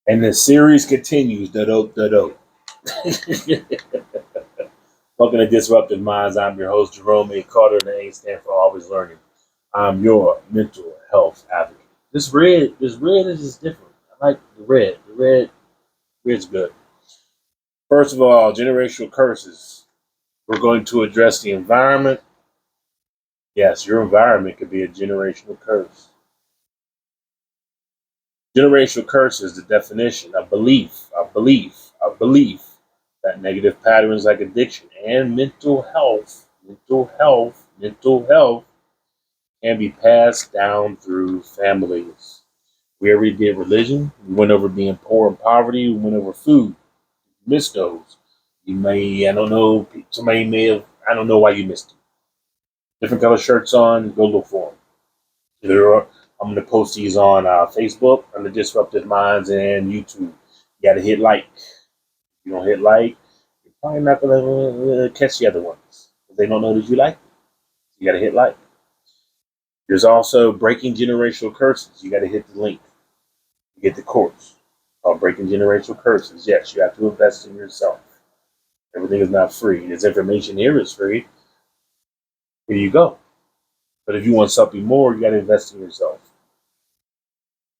And the series continues. Welcome to Disruptive Minds. I'm your host, Jerome A. Carter, and the A stand for Always Learning. I'm your mental health advocate. This red is just different. I like the red. Red's good. First of all, generational curses. We're going to address the environment. Yes, your environment could be a generational curse. Generational curse is the definition, a belief that negative patterns like addiction and mental health can be passed down through families. We already did religion. We went over being poor and poverty. We went over food. You missed those. You may, I don't know, somebody may have, I don't know why you missed them. Different color shirts on, go look for them. I'm going to post these on Facebook, on the Disruptive Minds, and YouTube. You got to hit like. If you don't hit like, you're probably not going to catch the other ones. If they don't know that you like them. You got to hit like. There's also Breaking Generational Curses. You got to hit the link. You get the course called Breaking Generational Curses. Yes, you have to invest in yourself. Everything is not free. This information here is free. Here you go. But if you want something more, you got to invest in yourself.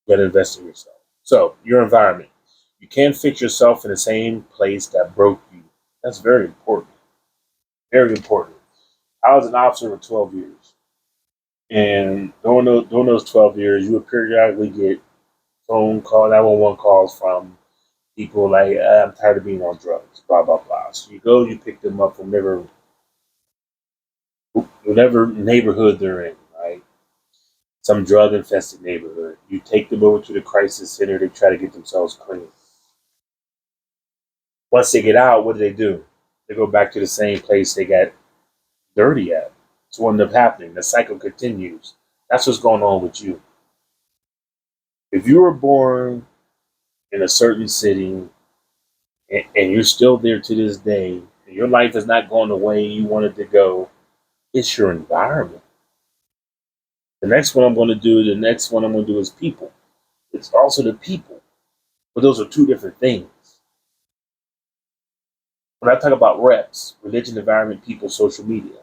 You got to invest in yourself. So, your environment. You can't fix yourself in the same place that broke you. That's very important. Very important. I was an officer for 12 years. And during those 12 years, you would periodically get phone call, 911 calls from people like, I'm tired of being on drugs, blah, blah, blah. So you go, you pick them up from whatever neighborhood they're in, right? Some drug infested neighborhood. You take them over to the crisis center, they try to get themselves clean. Once they get out, what do? They go back to the same place they got dirty at. It's what ends up happening. The cycle continues. That's what's going on with you. If you were born in a certain city and you're still there to this day, and your life is not going the way you want it to go, it's your environment. The next one I'm going to do is people. It's also the people. But those are two different things. When I talk about reps, religion, environment, people, social media.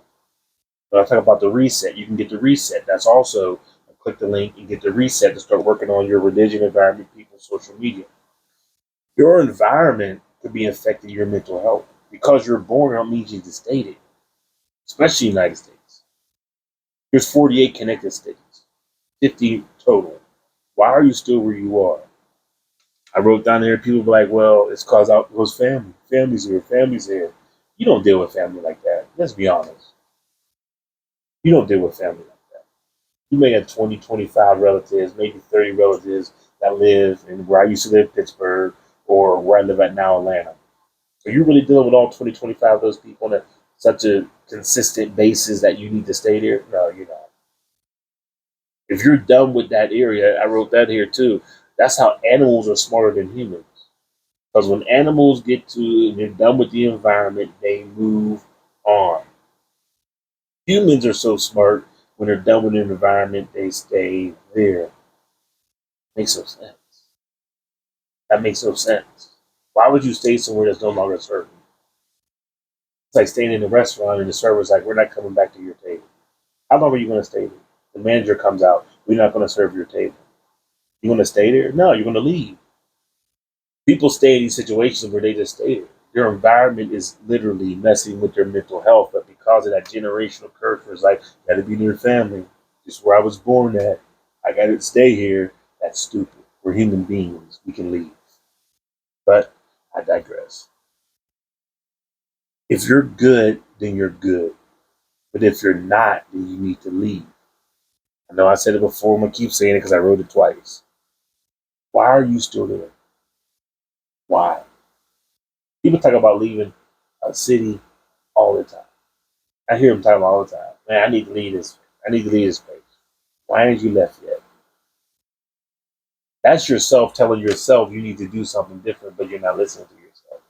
When I talk about the reset, you can get the reset. That's also click the link and get the reset to start working on your religion, environment, people, social media. Your environment could be affecting your mental health. Because you're born, don't mean you just stayed it, especially in the United States. There's 48 connected states, 50 total. Why are you still where you are? I wrote down there, people be like, well, it's because I was family. Family's here. You don't deal with family like that. Let's be honest. You don't deal with family like that. You may have 20, 25 relatives, maybe 30 relatives that live in where I used to live, Pittsburgh, or where I live at now, Atlanta. Are you really dealing with all 20, 25 of those people on such a consistent basis that you need to stay there? No, you're not. If you're done with that area, I wrote that here too. That's how animals are smarter than humans. Because when animals get to and they're done with the environment, they move on. Humans are so smart when they're done with the environment, they stay there. Makes no sense. That makes no sense. Why would you stay somewhere that's no longer serving? It's like staying in a restaurant and the server's like, we're not coming back to your table. How long are you going to stay there? The manager comes out, we're not going to serve your table. You want to stay there? No, you're going to leave. People stay in these situations where they just stay there. Your environment is literally messing with their mental health, but because of that generational curse, it's like, got to be near family. Just where I was born at. I got to stay here. That's stupid. We're human beings. We can leave. But I digress. If you're good, then you're good. But if you're not, then you need to leave. I know I said it before. I'm going to keep saying it because I wrote it twice. Why are you still there? Why? People talk about leaving a city all the time. I hear them talking all the time. Man, I need to leave this. I need to leave this place. Why ain't you left yet? That's yourself telling yourself you need to do something different, but you're not listening to yourself.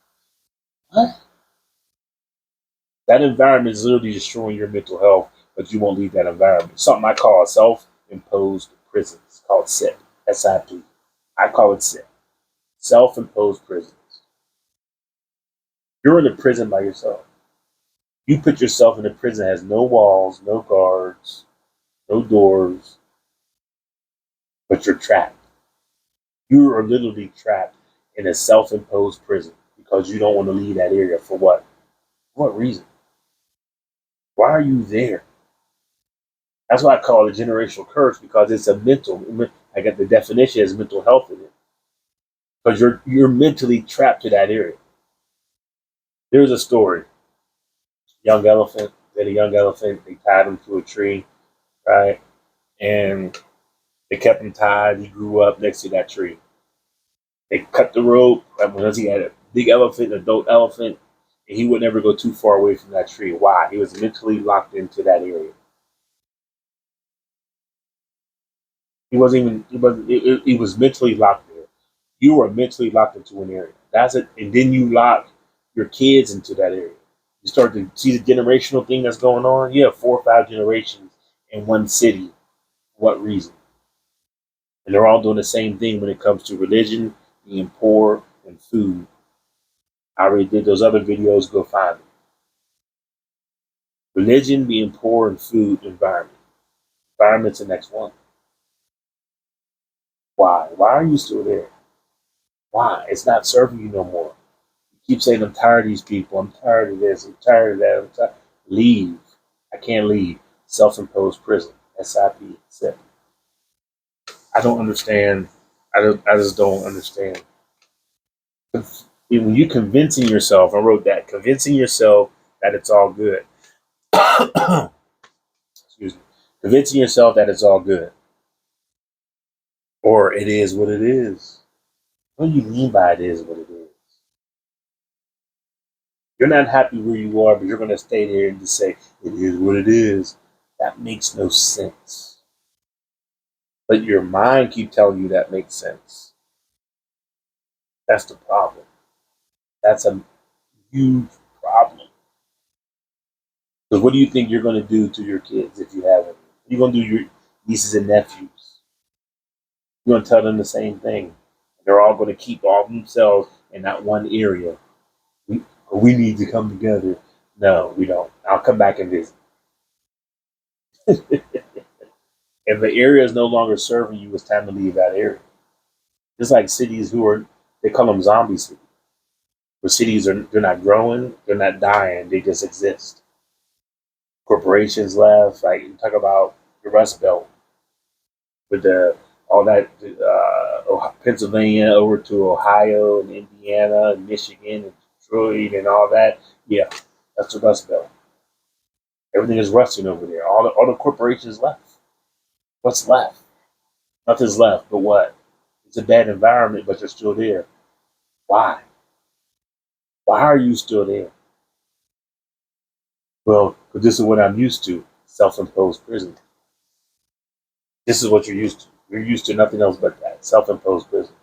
What? That environment is literally destroying your mental health, but you won't leave that environment. Something I call a self-imposed prison. It's called SIP. S-I-P. I call it SIP. Self-imposed prisons. You're in a prison by yourself. You put yourself in a prison that has no walls, no guards, no doors, but you're trapped. You are literally trapped in a self-imposed prison because you don't want to leave that area. For what? For what reason? Why are you there? That's why I call it a generational curse, because it's a mental. I got the definition as mental health in it, because you're mentally trapped to that area. There's a story. Young elephant. They had a young elephant. They tied him to a tree, right? And they kept him tied. He grew up next to that tree. They cut the rope. Once he had a big elephant, an adult elephant, and he would never go too far away from that tree. Why? He was mentally locked into that area. He wasn't even. He was mentally locked there. You were mentally locked into an area. That's it. And then you lock your kids into that area. You start to see the generational thing that's going on. You have 4 or 5 generations in one city. For what reason? And they're all doing the same thing when it comes to religion, being poor, and food. I already did those other videos. Go find them. Religion, being poor, and food, environment. Environment's the next one. Why? Why are you still there? Why? It's not serving you no more. You keep saying, I'm tired of these people. I'm tired of this. I'm tired of that. I'm tired. Leave. I can't leave. Self-imposed prison. SIP. SIP. I don't understand. I just don't understand. When you convincing yourself, I wrote that, convincing yourself that it's all good. Excuse me. Convincing yourself that it's all good. Or it is what it is. What do you mean by it is what it is? You're not happy where you are, but you're going to stay there and just say, it is what it is. That makes no sense. But your mind keep telling you that makes sense. That's the problem. That's a huge problem. Because what do you think you're going to do to your kids if you have them? You're going to do your nieces and nephews. You're going to tell them the same thing. They're all going to keep all themselves in that one area. We need to come together. No, we don't. I'll come back and visit. If the area is no longer serving you, it's time to leave that area. Just like cities they call them zombie cities. Where cities they're not growing, they're not dying, they just exist. Corporations left, like you talk about the Rust Belt with all that Pennsylvania over to Ohio and Indiana and Michigan and Detroit and all that. Yeah, that's the Rust Belt. Everything is rusting over there. All the corporations left. What's left? Nothing's left, but what? It's a bad environment, but you're still there. Why? Why are you still there? Well, because this is what I'm used to. Self-imposed prison. This is what you're used to. You're used to nothing else but that. Self-imposed prison.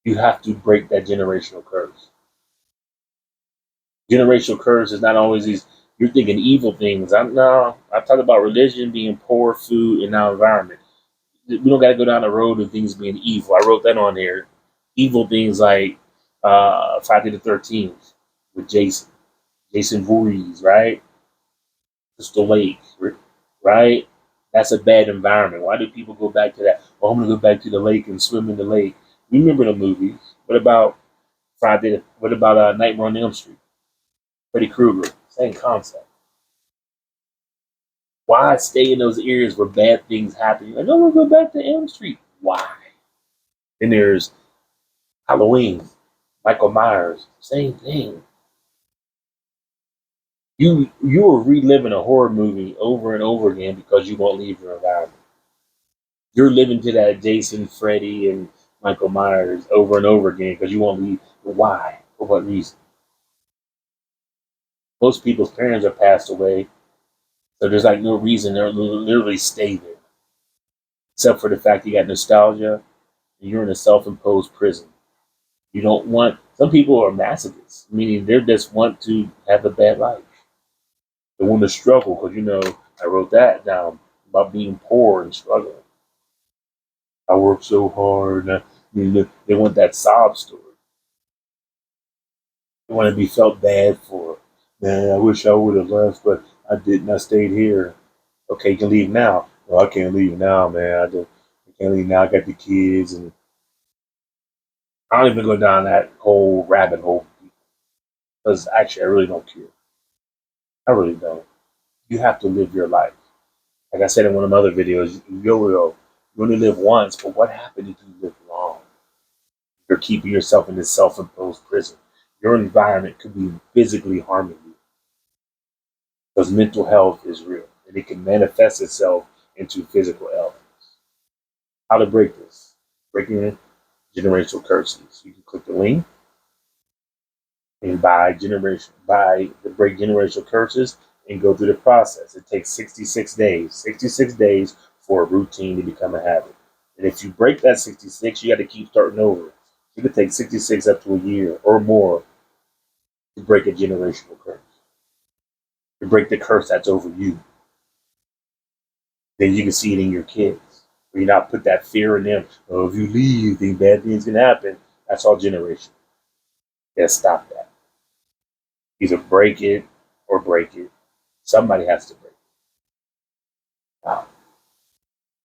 You have to break that generational curse. Generational curse is not always these, you're thinking evil things. I talk about religion being poor, food, and now environment. We don't got to go down the road of things being evil. I wrote that on here. Evil things like Friday the 13th with Jason Voorhees, right? Crystal Lake, right? That's a bad environment. Why do people go back to that? Oh, I'm going to go back to the lake and swim in the lake. Remember the movies. What about What about Nightmare on Elm Street? Freddy Krueger. Same concept. Why stay in those areas where bad things happen? Like, no, we'll go back to Elm Street. Why? Then there's Halloween, Michael Myers, same thing. You are reliving a horror movie over and over again because you won't leave your environment. You're living to that Jason, Freddy, and Michael Myers over and over again because you won't leave. Why? For what reason? Most people's parents are passed away, so there's like no reason to literally stay there, except for the fact you got nostalgia and you're in a self-imposed prison. You don't want. Some people are masochists, meaning they just want to have a bad life. They want to struggle because I wrote that down about being poor and struggling. I work so hard. They want that sob story. They want to be felt bad for. Man, I wish I would have left, but I didn't. I stayed here. Okay, you can leave now. No, I can't leave now, man. I can't leave now. I got the kids, and I don't even go down that whole rabbit hole because actually, I really don't care. I really don't. You have to live your life. Like I said in one of my other videos, you only live once, but what happened if you live long? You're keeping yourself in this self-imposed prison. Your environment could be physically harming you because mental health is real and it can manifest itself into physical health. How to break this? Breaking generational curses. You can click the link and buy the break generational curses and go through the process. It takes 66 days. 66 days for a routine to become a habit. And if you break that 66, you got to keep starting over. It could take 66 up to a year or more to break a generational curse. To break the curse that's over you. Then you can see it in your kids. When you not put that fear in them. Oh, if you leave, then bad things can happen. That's all generation. Yeah, stop that. Either break it or break it. Somebody has to break it. Wow.